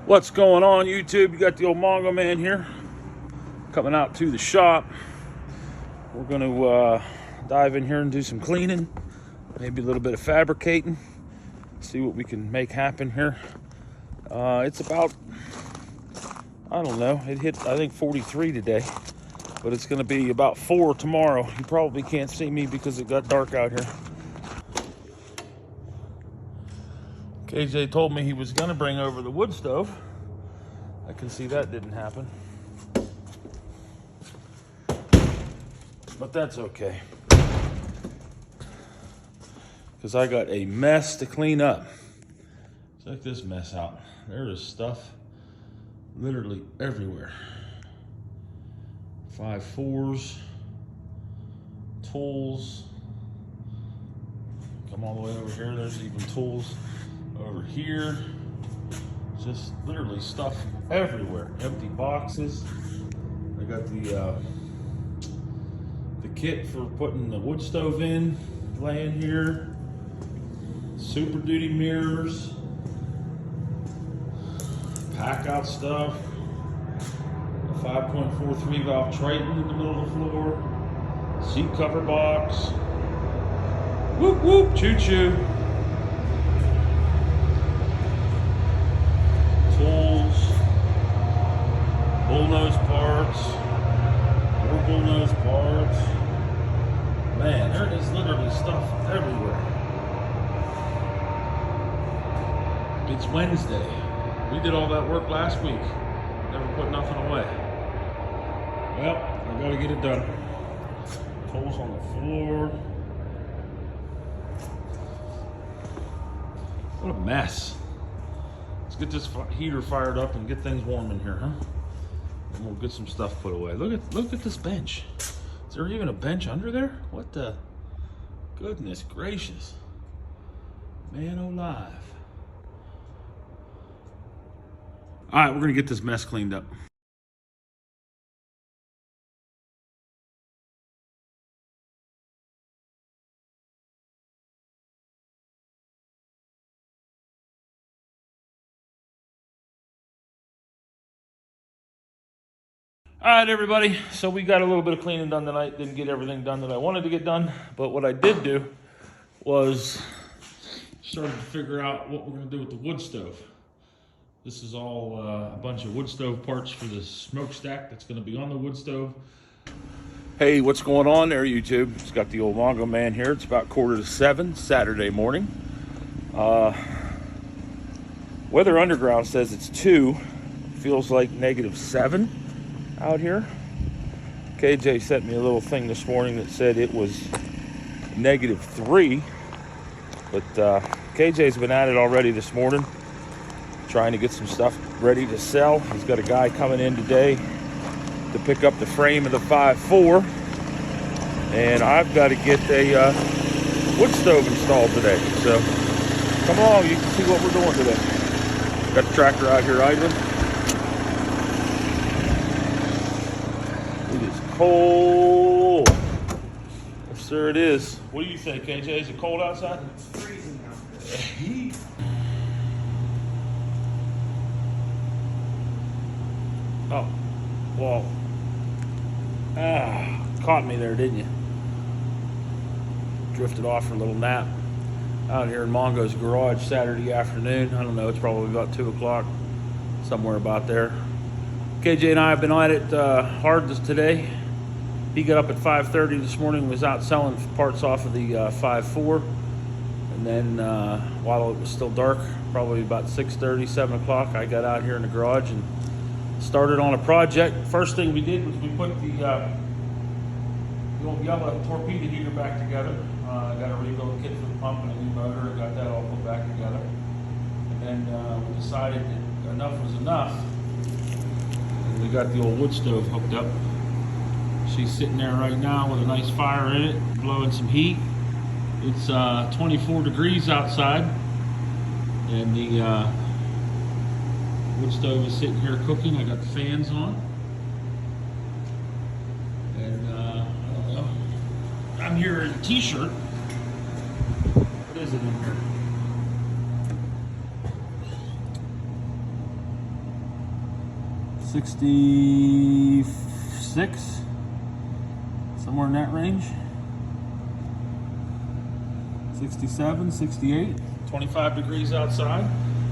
What's going on, YouTube? You got the old Mongo man here coming out to the shop. We're going to dive in here and do some cleaning, maybe a little bit of fabricating, see what we can make happen here. It's about, I don't know, it hit I think 43 today, but it's going to be about 4 tomorrow. You probably can't see me because it got dark out here. KJ told me he was going to bring over the wood stove. I can see that didn't happen. But that's okay, because I got a mess to clean up. Check this mess out. There is stuff literally everywhere. 5.4s, tools. Come all the way over here. There's even tools over here. Just literally stuff everywhere. Empty boxes. I got the kit for putting the wood stove in laying here. Super Duty mirrors. Pack out stuff. A 5.43 valve Triton in the middle of the floor. Seat cover box. Whoop whoop, choo choo. Tools, bullnose parts, more bullnose parts. Man, there is literally stuff everywhere. It's Wednesday. We did all that work last week. Never put nothing away. Well, I gotta get it done. Tools on the floor. What a mess. Let's get this heater fired up and get things warm in here, huh? And we'll get some stuff put away. Look at this bench. Is there even a bench under there? What the? Goodness gracious. Man alive. All right, we're gonna get this mess cleaned up. All right, everybody, so we got a little bit of cleaning done tonight. Didn't get everything done that I wanted to get done, but what I did do was started to figure out what we're gonna do with the wood stove. This is all a bunch of wood stove parts for the smokestack that's gonna be on the wood stove. Hey, what's going on there, YouTube? It's got the old Mongo man here. It's about 6:45 Saturday morning. Weather Underground says it's 2, feels like -7 out here. KJ sent me a little thing this morning that said it was -3, but KJ's been at it already this morning, trying to get some stuff ready to sell. He's got a guy coming in today to pick up the frame of the 5.4, and I've got to get a wood stove installed today. So come along, you can see what we're doing today. Got the tractor out here idling. It is cold. Yes, sir, it is. What do you think, KJ? Is it cold outside? It's freezing out there. Oh, well, caught me there, didn't you? Drifted off for a little nap out here in Mongo's garage Saturday afternoon. I don't know, it's probably about 2 o'clock, somewhere about there. KJ and I have been at it hard today. He got up at 5:30 this morning, was out selling parts off of the 5.4. And then while it was still dark, probably about 6:30, 7 o'clock, I got out here in the garage and started on a project. First thing we did was we put the old yellow torpedo heater back together. I got a rebuild kit for the pump and a new motor. I got that all put back together. And then we decided that enough was enough. And we got the old wood stove hooked up. She's sitting there right now with a nice fire in it, blowing some heat. It's 24 degrees outside, and the wood stove is sitting here cooking. I got the fans on, and I don't know. I'm here in a t-shirt. What is it in here? 66, somewhere in that range. 67, 68, 25 degrees outside.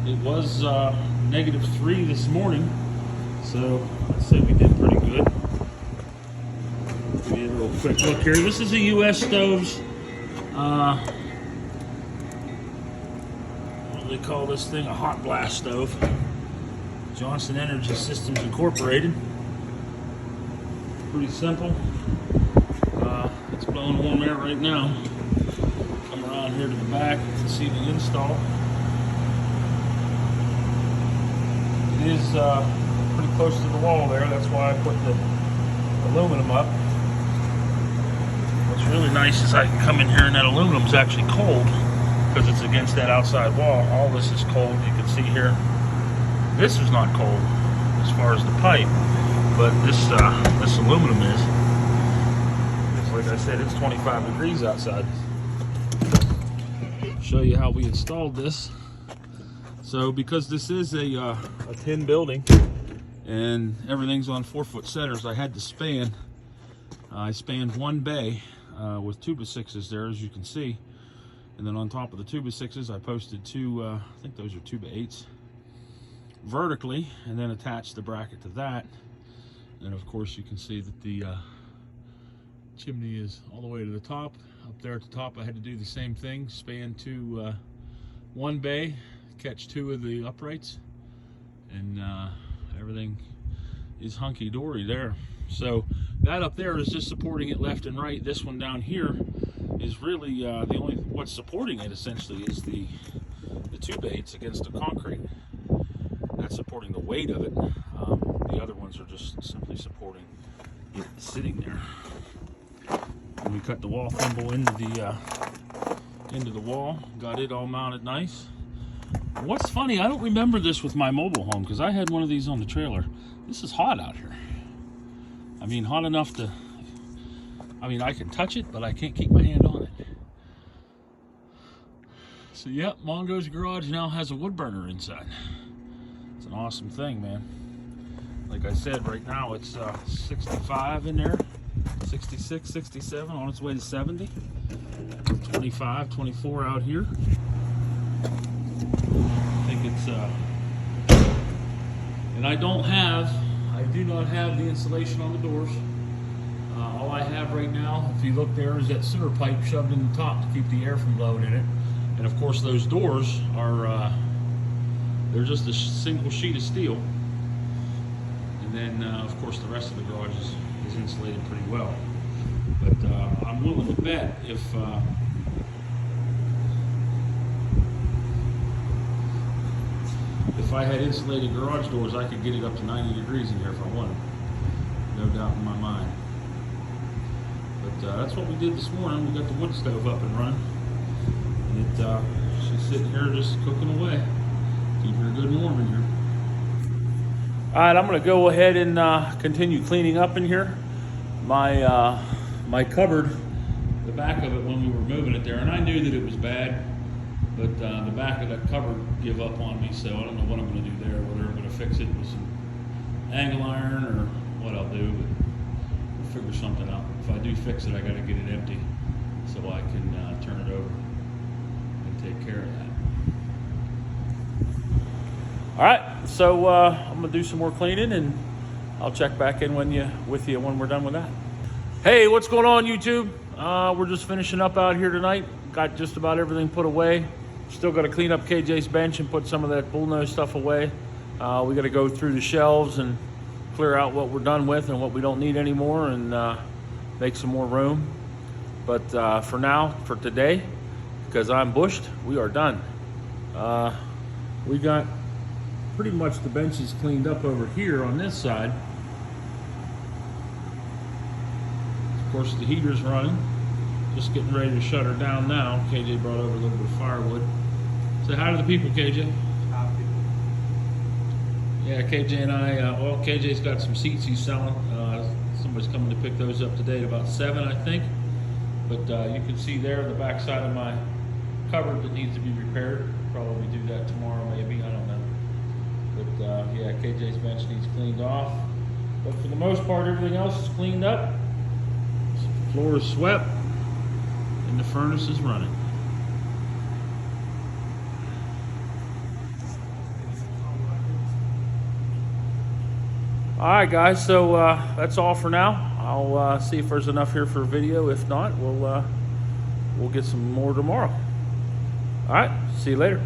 It was -3 this morning, so I'd say we did pretty good. Give you a little quick look here. This is a USSco's, what do they call this thing? A hot blast stove. Johnson Energy Systems Incorporated. Pretty simple. It's blowing warm air right now. Come around here to the back to see the install. It is pretty close to the wall there. That's why I put the aluminum up. What's really nice is I can come in here and that aluminum is actually cold because it's against that outside wall. All this is cold. You can see here. This is not cold as far as the pipe, but this aluminum is. It's like I said, it's 25 degrees outside. Show you how we installed this. So because this is a tin building and everything's on 4-foot centers, I had to span. I spanned one bay with 2x6s there, as you can see, and then on top of the 2x6s, I posted two. I think those are 2x8s. Vertically, and then attach the bracket to that. And of course you can see that the chimney is all the way to the top. Up there at the top I had to do the same thing, span one bay, catch 2 of the uprights, and everything is hunky-dory there. So that up there is just supporting it left and right. This one down here is really the only, what's supporting it essentially is the 2x8s against the concrete. That's supporting the weight of it. The other ones are just simply supporting it sitting there. And we cut the wall thimble into the wall, got it all mounted nice. What's funny, I don't remember this with my mobile home because I had one of these on the trailer. This is hot out here. I mean, hot enough to, I mean, I can touch it, but I can't keep my hand on it. So yep, Mongo's garage now has a wood burner inside. It's an awesome thing, man. Like I said, right now it's 65 in there, 66, 67, on its way to 70, 25, 24 out here. I think it's, and I do not have the insulation on the doors. All I have right now, if you look there, is that sewer pipe shoved in the top to keep the air from blowing in it. And of course those doors are, they're just a single sheet of steel. And then, of course, the rest of the garage is insulated pretty well. But I'm willing to bet if I had insulated garage doors, I could get it up to 90 degrees in here if I wanted. No doubt in my mind. But that's what we did this morning. We got the wood stove up and running. And she's sitting here just cooking away. Keep her good and warm in here. All right, I'm going to go ahead and continue cleaning up in here. My cupboard, the back of it when we were moving it there, and I knew that it was bad, but the back of that cupboard gave up on me, so I don't know what I'm going to do there, whether I'm going to fix it with some angle iron or what I'll do, but we'll figure something out. If I do fix it, I got to get it empty so I can turn it over and take care of that. All right, so I'm gonna do some more cleaning, and I'll check back in with you when we're done with that. Hey, what's going on, YouTube? We're just finishing up out here tonight. Got just about everything put away. Still got to clean up KJ's bench and put some of that bullnose stuff away. We got to go through the shelves and clear out what we're done with and what we don't need anymore, and make some more room. But for now, for today, because I'm bushed, we are done. We got pretty much the benches cleaned up over here on this side. Of course, the heater's running. Just getting ready to shut her down now. KJ brought over a little bit of firewood. Say hi to the people, KJ. Hi, people. Yeah, KJ and I, well, KJ's got some seats he's selling. Somebody's coming to pick those up today at about 7, I think. But you can see there the back side of my cupboard that needs to be repaired. Probably do that tomorrow, maybe. I don't know. But yeah, KJ's bench needs cleaned off. But for the most part, everything else is cleaned up. The floor is swept, and the furnace is running. All right, guys, so that's all for now. I'll see if there's enough here for a video. If not, we'll get some more tomorrow. All right, see you later.